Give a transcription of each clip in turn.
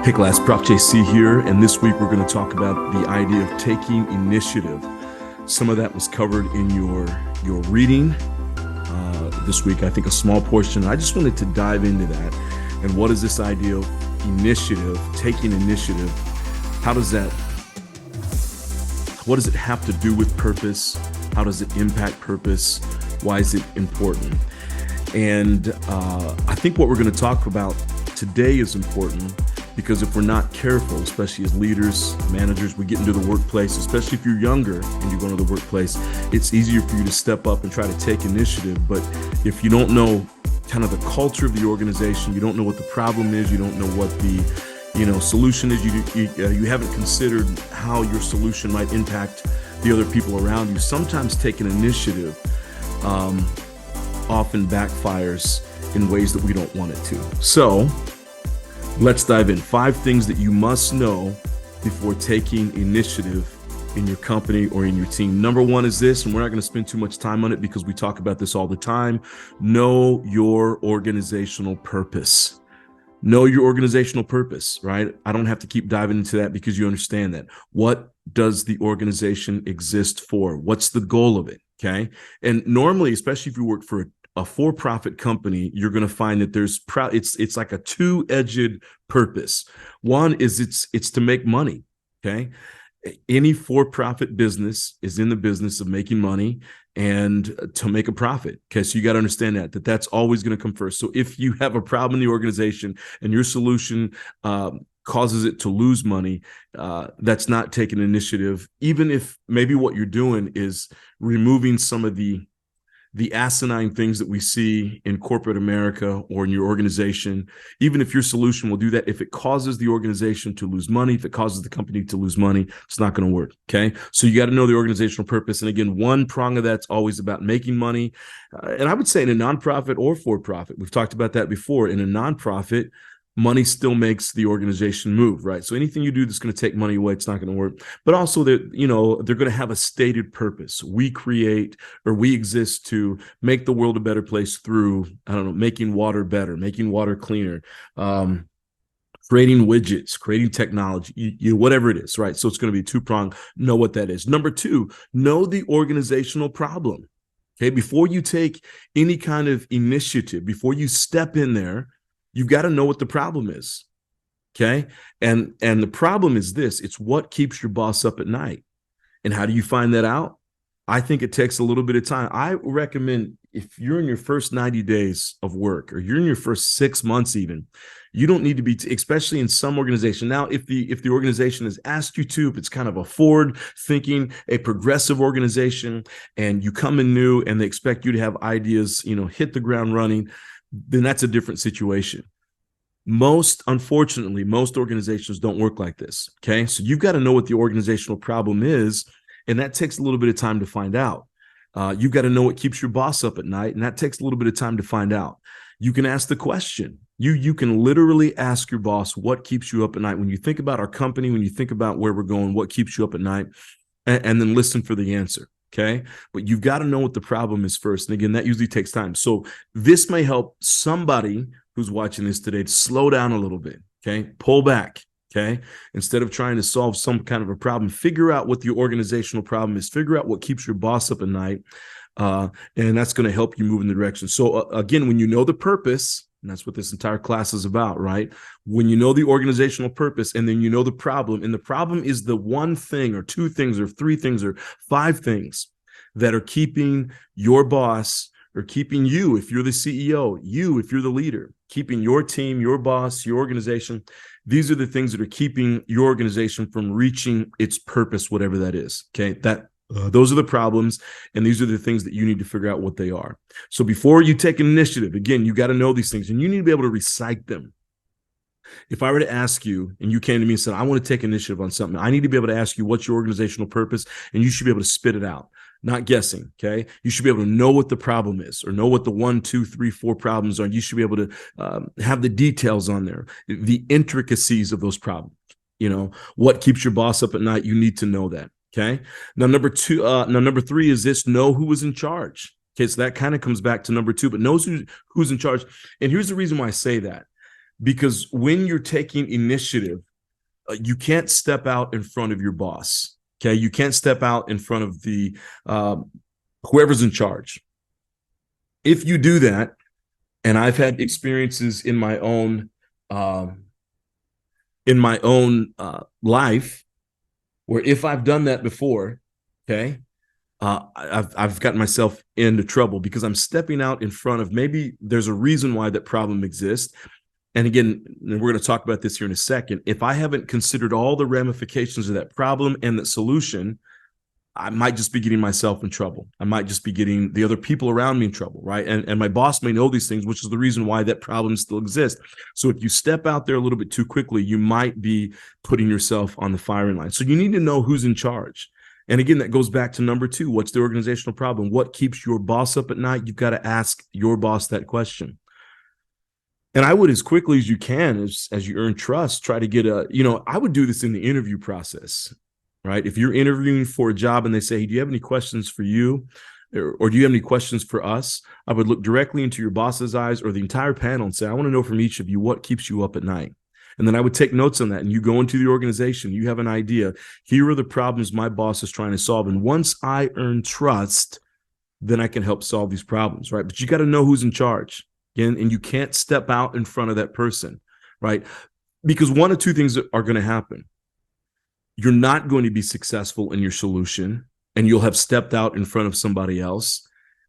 Hey class, Prof JC here, and this week we're going to talk about the idea of taking initiative. Some of that was covered in your reading this week, I think a small portion. I just wanted to dive into that. And what is this idea of initiative, taking initiative? What does it have to do with purpose? How does it impact purpose? Why is it important? And I think what we're going to talk about today is important because if we're not careful, especially as leaders, managers, we get into the workplace, especially if you're younger and you're going to the workplace, it's easier for you to step up and try to take initiative. But if you don't know kind of the culture of the organization, you don't know what the problem is, you don't know what the solution is, you haven't considered how your solution might impact the other people around you. Sometimes taking initiative often backfires in ways that we don't want it to. So let's dive in. 5 things that you must know before taking initiative in your company or in your team. Number 1 is this, and we're not going to spend too much time on it because we talk about this all the time. Know your organizational purpose. Know your organizational purpose, right? I don't have to keep diving into that because you understand that. What does the organization exist for? What's the goal of it? Okay. And normally, especially if you work for a for-profit company, you're going to find that it's like a two-edged purpose. One is it's to make money. Okay. Any for-profit business is in the business of making money and to make a profit. Okay. So you got to understand that's always going to come first. So if you have a problem in the organization and your solution causes it to lose money, that's not taking initiative. Even if maybe what you're doing is removing some of the asinine things that we see in corporate America or in your organization, even if your solution will do that, if it causes the organization to lose money, if it causes the company to lose money, it's not going to work. Okay. So you got to know the organizational purpose. And again, one prong of that's always about making money. And I would say in a nonprofit or for-profit, we've talked about that before. In a nonprofit, money still makes the organization move, right? So anything you do that's going to take money away, it's not going to work. But also they're going to have a stated purpose. We exist to make the world a better place through, making water better, making water cleaner, creating widgets, creating technology, whatever it is, right? So it's going to be two-pronged. Know what that is. Number 2, know the organizational problem. Okay, before you take any kind of initiative, before you step in there, you've got to know what the problem is, okay? And the problem is this. It's what keeps your boss up at night. And how do you find that out? I think it takes a little bit of time. I recommend if you're in your first 90 days of work or you're in your first 6 months even, you don't need to be, especially in some organization. Now, if the organization has asked you to, if it's kind of a forward-thinking, a progressive organization, and you come in new and they expect you to have ideas, hit the ground running, then that's a different situation. Unfortunately, most organizations don't work like this, okay? So you've got to know what the organizational problem is, and that takes a little bit of time to find out. You've got to know what keeps your boss up at night, and that takes a little bit of time to find out. You can ask the question. You can literally ask your boss what keeps you up at night. When you think about our company, when you think about where we're going, what keeps you up at night, and then listen for the answer. Okay. But you've got to know what the problem is first. And again, that usually takes time. So this may help somebody who's watching this today to slow down a little bit. Okay. Pull back. Okay. Instead of trying to solve some kind of a problem, figure out what the organizational problem is, figure out what keeps your boss up at night. And that's going to help you move in the direction. So again, when you know the purpose, and that's what this entire class is about, right? When you know the organizational purpose and then you know the problem, and the problem is the one thing or 2 things or 3 things or 5 things that are keeping your boss or keeping you, if you're the CEO, you, if you're the leader, keeping your team, your boss, your organization. These are the things that are keeping your organization from reaching its purpose, whatever that is. Okay. Those are the problems, and these are the things that you need to figure out what they are. So before you take an initiative, again, you got to know these things, and you need to be able to recite them. If I were to ask you, and you came to me and said, I want to take initiative on something, I need to be able to ask you what's your organizational purpose, and you should be able to spit it out, not guessing, okay? You should be able to know what the problem is or know what the 1, 2, 3, 4 problems are. You should be able to have the details on there, the intricacies of those problems. What keeps your boss up at night, you need to know that. Okay. Now, number 3 is this: know who is in charge. Okay. So that kind of comes back to number 2, but knows who's in charge. And here's the reason why I say that. because when you're taking initiative, you can't step out in front of your boss. Okay, you can't step out in front of the whoever's in charge. If you do that, and I've had experiences in my own life where if I've done that before, okay, I've gotten myself into trouble because I'm stepping out in front of, maybe there's a reason why that problem exists. And again, we're going to talk about this here in a second. If I haven't considered all the ramifications of that problem and the solution, I might just be getting myself in trouble. I might just be getting the other people around me in trouble, right? And my boss may know these things, which is the reason why that problem still exists. So if you step out there a little bit too quickly, you might be putting yourself on the firing line. So you need to know who's in charge. And again, that goes back to number 2. What's the organizational problem? What keeps your boss up at night? You've got to ask your boss that question. And I would, as quickly as you can, as you earn trust, try to get I would do this in the interview process, right? If you're interviewing for a job and they say, hey, do you have any questions for you? Or do you have any questions for us? I would look directly into your boss's eyes or the entire panel and say, I want to know from each of you what keeps you up at night. And then I would take notes on that. And you go into the organization, you have an idea. Here are the problems my boss is trying to solve. And once I earn trust, then I can help solve these problems, right? But you got to know who's in charge. And you can't step out in front of that person, right? Because one of two things are going to happen. You're not going to be successful in your solution, and you'll have stepped out in front of somebody else.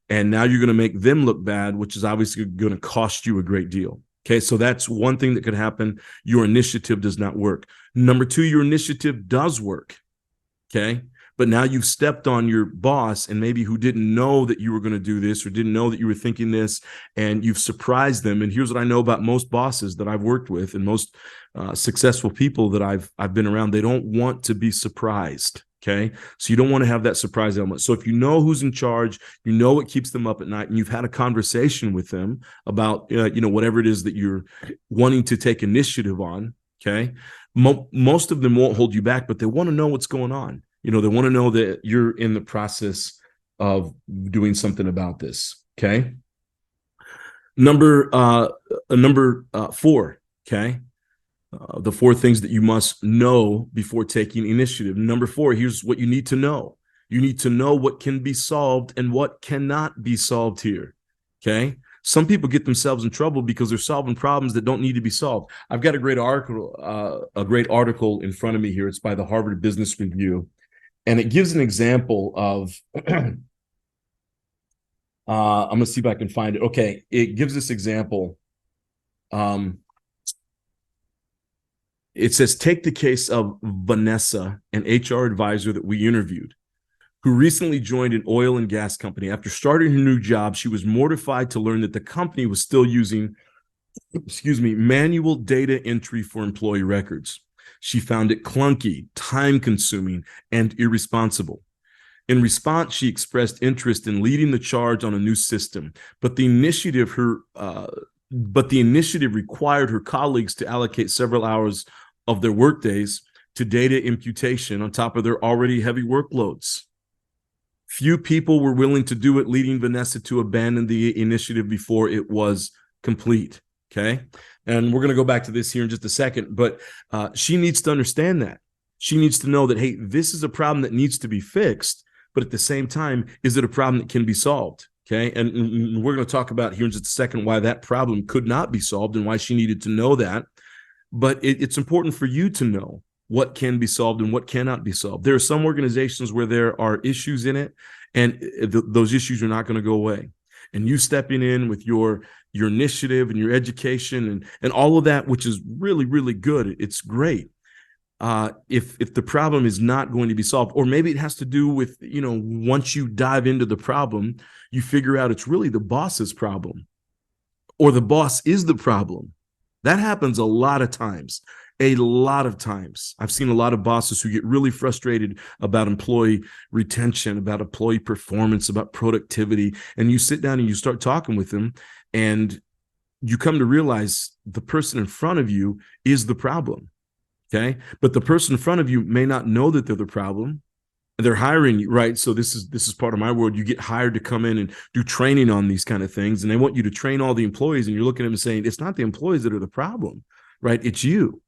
And now you're going to make them look bad, which is obviously going to cost you a great deal. Okay, so that's one thing that could happen. Your initiative does not work. Number 2, your initiative does work. Okay, but now you've stepped on your boss and maybe who didn't know that you were going to do this or didn't know that you were thinking this, and you've surprised them. And here's what I know about most bosses that I've worked with and most successful people that I've been around. They don't want to be surprised. Okay, so you don't want to have that surprise element. So if you know who's in charge, you know what keeps them up at night, and you've had a conversation with them about whatever it is that you're wanting to take initiative on. Okay, most of them won't hold you back, but they want to know what's going on. They want to know that you're in the process of doing something about this. Okay. Number 4. Okay. The 4 things that you must know before taking initiative. Number 4, here's what you need to know. You need to know what can be solved and what cannot be solved here. Okay. Some people get themselves in trouble because they're solving problems that don't need to be solved. I've got a great article in front of me here. It's by the Harvard Business Review. And it gives an example of, I'm going to see if I can find it. Okay, it gives this example. It says, take the case of Vanessa, an HR advisor that we interviewed, who recently joined an oil and gas company. After starting her new job, she was mortified to learn that the company was still using, manual data entry for employee records. She found it clunky, time-consuming, and irresponsible. In response, she expressed interest in leading the charge on a new system, but the initiative required her colleagues to allocate several hours of their workdays to data imputation on top of their already heavy workloads. Few people were willing to do it, leading Vanessa to abandon the initiative before it was complete. Okay. And we're going to go back to this here in just a second, but she needs to understand that. She needs to know that, hey, this is a problem that needs to be fixed, but at the same time, is it a problem that can be solved? Okay. And we're going to talk about here in just a second why that problem could not be solved and why she needed to know that. But it's important for you to know what can be solved and what cannot be solved. There are some organizations where there are issues in it, and those issues are not going to go away. And you stepping in with your initiative and your education and all of that, which is really, really good. It's great. If the problem is not going to be solved, or maybe it has to do with, once you dive into the problem, you figure out it's really the boss's problem, or the boss is the problem. That happens a lot of times. I've seen a lot of bosses who get really frustrated about employee retention, about employee performance, about productivity. And you sit down and you start talking with them, and you come to realize the person in front of you is the problem. Okay. But the person in front of you may not know that they're the problem. they're hiring you, right? So this is part of my world. You get hired to come in and do training on these kind of things, and they want you to train all the employees, and you're looking at them and saying, it's not the employees that are the problem, right? It's you.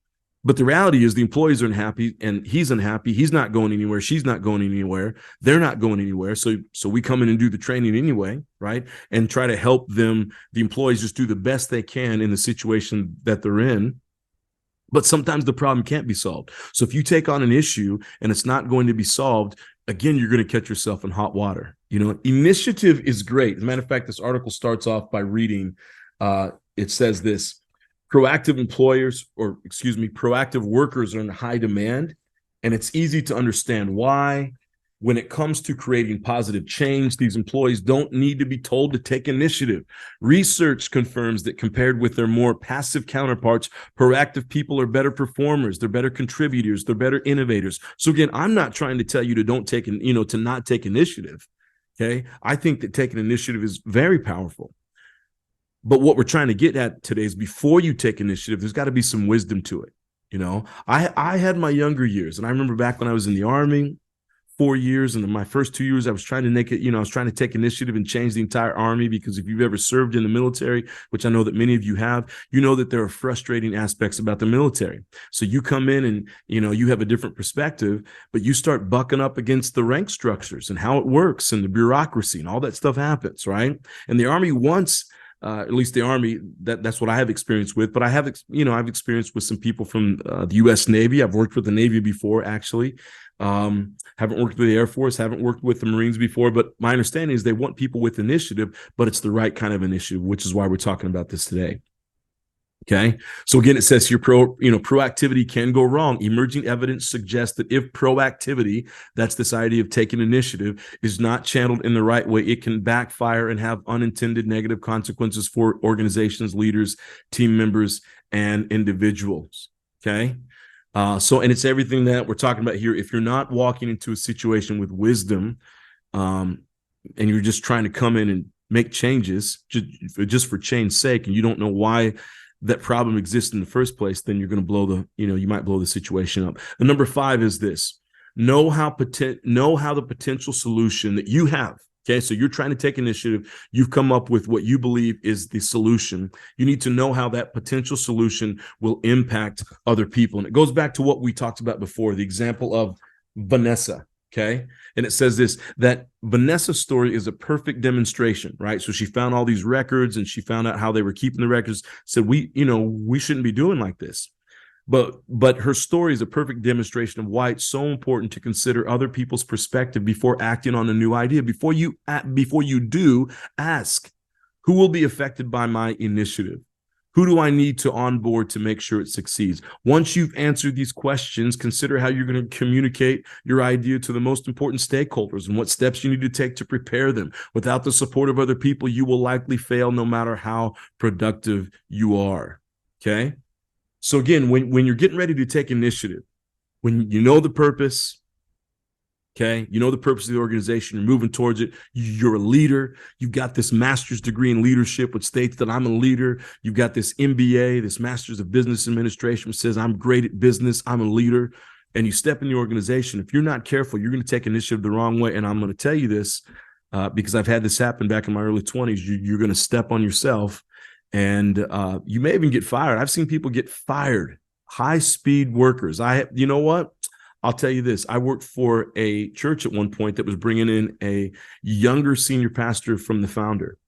But the reality is the employees are unhappy, and he's unhappy. He's not going anywhere. She's not going anywhere. They're not going anywhere. So we come in and do the training anyway, right? And try to help them, the employees, just do the best they can in the situation that they're in. But sometimes the problem can't be solved. So if you take on an issue and it's not going to be solved, again, you're going to catch yourself in hot water. You know, initiative is great. As a matter of fact, this article starts off by reading, it says this: proactive workers are in high demand, and it's easy to understand why. When it comes to creating positive change, these employees don't need to be told to take initiative. Research confirms that compared with their more passive counterparts, proactive people are better performers, they're better contributors, they're better innovators. So again, I'm not trying to tell you to to not take initiative. Okay. I think that taking initiative is very powerful. But what we're trying to get at today is before you take initiative, there's got to be some wisdom to it. You know, I had my younger years, and I remember back when I was in the Army, 4 years, and in my first 2 years, I was trying to make it, I was trying to take initiative and change the entire Army, because if you've ever served in the military, which I know that many of you have, you know that there are frustrating aspects about the military. So you come in and, you have a different perspective, but you start bucking up against the rank structures and how it works and the bureaucracy and all that stuff happens, right? And the Army wants, at least the Army, that's what I have experience with. But I have, I've experienced with some people from the U.S. Navy. I've worked with the Navy before, actually. Haven't worked with the Air Force, haven't worked with the Marines before. But my understanding is they want people with initiative, but it's the right kind of initiative, which is why we're talking about this today. Okay. So again, it says here, proactivity can go wrong. Emerging evidence suggests that if proactivity, that's this idea of taking initiative, is not channeled in the right way, it can backfire and have unintended negative consequences for organizations, leaders, team members, and individuals. Okay. And it's everything that we're talking about here. If you're not walking into a situation with wisdom, and you're just trying to come in and make changes just for change's sake, and you don't know why that problem exists in the first place, then you're going to you might blow the situation up. The number 5 is this: know how the potential solution that you have. Okay, so you're trying to take initiative. You've come up with what you believe is the solution. You need to know how that potential solution will impact other people. And it goes back to what we talked about before, the example of Vanessa. Okay, and it says this, that Vanessa's story is a perfect demonstration, right? So she found all these records, and she found out how they were keeping the records. Said, we shouldn't be doing like this. But her story is a perfect demonstration of why it's so important to consider other people's perspective before acting on a new idea. Before you do, ask, who will be affected by my initiative? Who do I need to onboard to make sure it succeeds? Once you've answered these questions, consider how you're going to communicate your idea to the most important stakeholders and what steps you need to take to prepare them. Without the support of other people, you will likely fail no matter how productive you are. Okay? So again, when you're getting ready to take initiative, when you know the purpose, okay, you know the purpose of the organization, you're moving towards it, you're a leader, you've got this master's degree in leadership, which states that I'm a leader, you've got this MBA, this master's of business administration, which says I'm great at business, I'm a leader, and you step in the organization. If you're not careful, you're going to take initiative the wrong way. And I'm going to tell you this because I've had this happen back in my early 20s. You're going to step on yourself, and you may even get fired. I've seen people get fired, high-speed workers. You know what? I'll tell you this. I worked for a church at one point that was bringing in a younger senior pastor from the founder.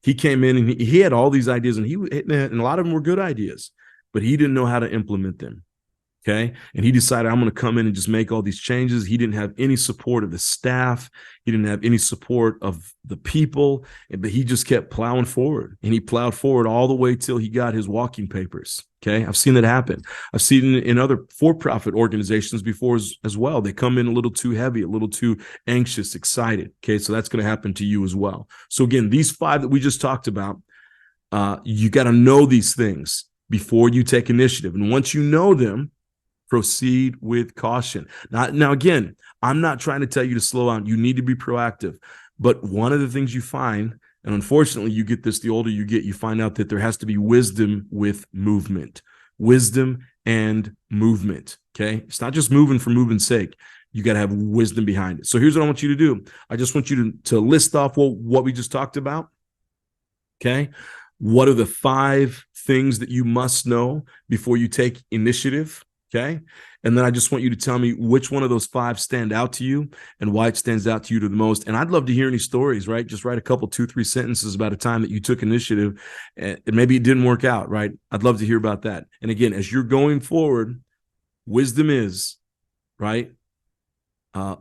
He came in and he had all these ideas, and a lot of them were good ideas, but he didn't know how to implement them. Okay. And he decided, I'm going to come in and just make all these changes. He didn't have any support of the staff. He didn't have any support of the people, but he just kept plowing forward, and he plowed forward all the way till he got his walking papers. Okay. I've seen that happen. I've seen it in other for-profit organizations before as well. They come in a little too heavy, a little too anxious, excited. Okay. So that's going to happen to you as well. So again, these 5 that we just talked about, you got to know these things before you take initiative. And once you know them, proceed with caution. Now, again, I'm not trying to tell you to slow down. You need to be proactive. But one of the things you find, and unfortunately you get this the older you get, you find out that there has to be wisdom with movement. Wisdom and movement, okay? It's not just moving for moving's sake. You got to have wisdom behind it. So here's what I want you to do. I just want you to list off what we just talked about. Okay. What are the 5 things that you must know before you take initiative? Okay. And then I just want you to tell me which one of those 5 stand out to you and why it stands out to you the most. And I'd love to hear any stories, right? Just write a couple, 2-3 sentences about a time that you took initiative and maybe it didn't work out, right? I'd love to hear about that. And again, as you're going forward, wisdom is, right?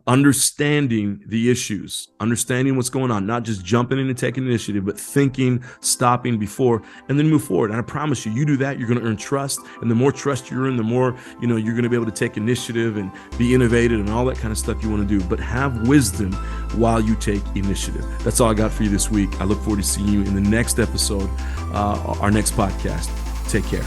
Understanding the issues, understanding what's going on, not just jumping in and taking initiative, but thinking, stopping before, and then move forward. And I promise you, you do that, you're going to earn trust. And the more trust you earn, the more, you're going to be able to take initiative and be innovative and all that kind of stuff you want to do. But have wisdom while you take initiative. That's all I got for you this week. I look forward to seeing you in the next episode, our next podcast. Take care.